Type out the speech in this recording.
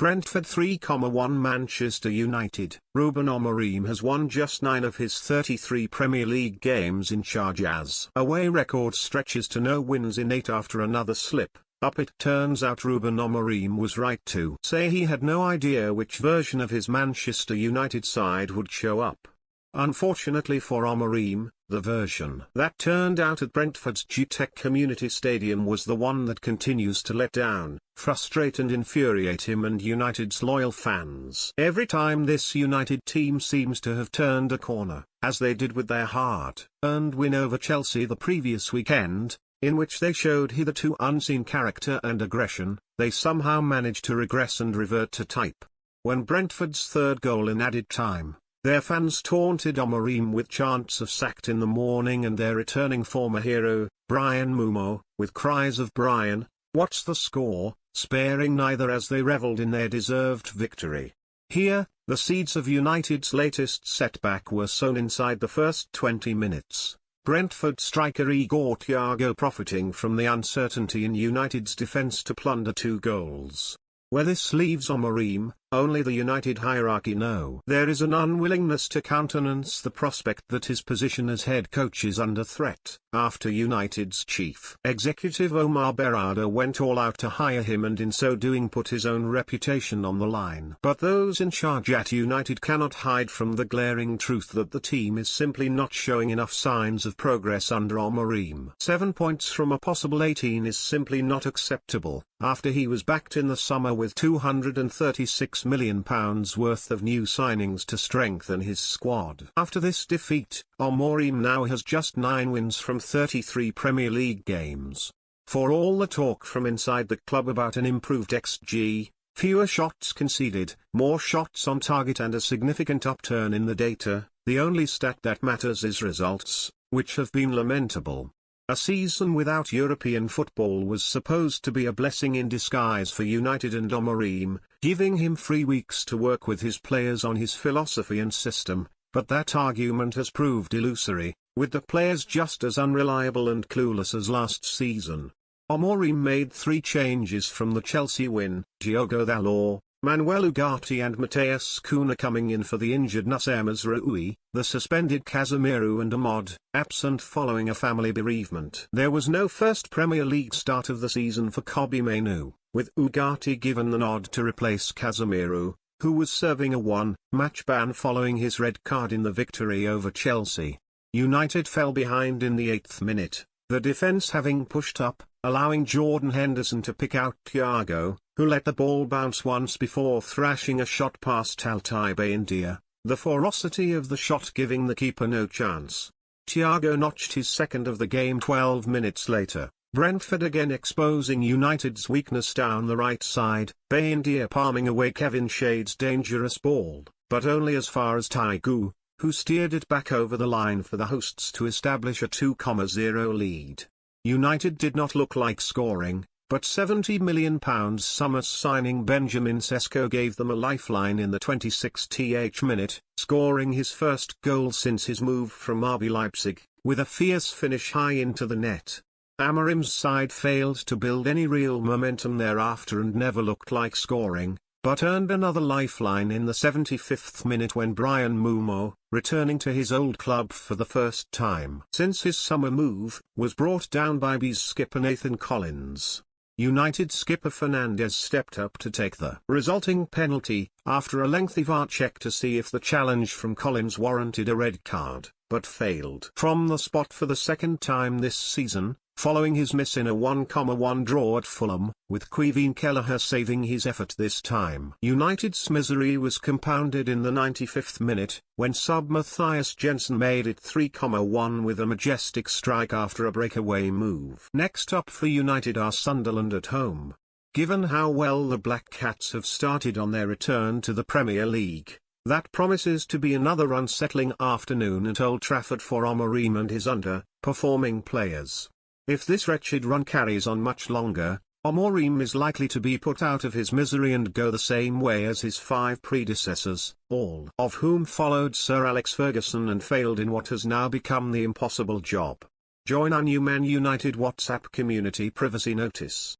Brentford 3,1 Manchester United. Ruben Amorim has won just 9 of his 33 Premier League games in charge as away record stretches to no wins in 8 after another slip up. It turns out Ruben Amorim was right to say he had no idea which version of his Manchester United side would show up. Unfortunately for Amorim, the version that turned out at Brentford's Utd Community Stadium was the one that continues to let down, frustrate and infuriate him and United's loyal fans. Every time this United team seems to have turned a corner, as they did with their hard-earned win over Chelsea the previous weekend, in which they showed hitherto unseen character and aggression, they somehow manage to regress and revert to type. When Brentford's third goal in added time, their fans taunted Amorim with chants of "sacked" in the morning and their returning former hero, Bryan Mbeumo, with cries of "Brian, what's the score?" sparing neither as they revelled in their deserved victory. Here, the seeds of United's latest setback were sown inside the first 20 minutes. Brentford striker Igor Thiago profiting from the uncertainty in United's defence to plunder 2 goals. Where this leaves Amorim, only the United hierarchy know. There is an unwillingness to countenance the prospect that his position as head coach is under threat. After United's chief executive Omar Berrada went all out to hire him and in so doing put his own reputation on the line. But those in charge at United cannot hide from the glaring truth that the team is simply not showing enough signs of progress under Amorim. 7 points from a possible 18 is simply not acceptable, after he was backed in the summer with £236 million worth of new signings to strengthen his squad. After this defeat, Amorim now has just 9 wins from 33 Premier League games. For all the talk from inside the club about an improved XG, fewer shots conceded, more shots on target and a significant upturn in the data, the only stat that matters is results, which have been lamentable. A season without European football was supposed to be a blessing in disguise for United and Amorim, giving him free weeks to work with his players on his philosophy and system, but that argument has proved illusory, with the players just as unreliable and clueless as last season. Amorim made 3 changes from the Chelsea win: Diogo Dalot, Manuel Ugarte and Mateus Cunha coming in for the injured Noussair Mazraoui, the suspended Casemiro and Ahmad, absent following a family bereavement. There was no first Premier League start of the season for Kobbie Mainoo, with Ugarte given the nod to replace Casemiro, who was serving a 1-match ban following his red card in the victory over Chelsea. United fell behind in the 8th minute, the defence having pushed up, allowing Jordan Henderson to pick out Thiago, who let the ball bounce once before thrashing a shot past Altay Bayindir, the ferocity of the shot giving the keeper no chance. Thiago notched his second of the game 12 minutes later, Brentford again exposing United's weakness down the right side, Bayindir palming away Kevin Shade's dangerous ball, but only as far as Taigou, who steered it back over the line for the hosts to establish a 2-0 lead. United did not look like scoring, but £70 million summer signing Benjamin Sesko gave them a lifeline in the 26th minute, scoring his first goal since his move from RB Leipzig, with a fierce finish high into the net. Amorim's side failed to build any real momentum thereafter and never looked like scoring, but earned another lifeline in the 75th minute when Bryan Mbeumo, returning to his old club for the first time since his summer move, was brought down by B's skipper Nathan Collins. United skipper Fernandes stepped up to take the resulting penalty, after a lengthy VAR check to see if the challenge from Collins warranted a red card, but failed. From the spot for the second time this season, following his miss in a 1-1 draw at Fulham, with Kevin Kelleher saving his effort this time. United's misery was compounded in the 95th minute, when sub Matthias Jensen made it 3-1 with a majestic strike after a breakaway move. Next up for United are Sunderland at home. Given how well the Black Cats have started on their return to the Premier League, that promises to be another unsettling afternoon at Old Trafford for Amorim and his underperforming players. If this wretched run carries on much longer, Amorim is likely to be put out of his misery and go the same way as his 5 predecessors, all of whom followed Sir Alex Ferguson and failed in what has now become the impossible job. Join our new Man United WhatsApp community privacy notice.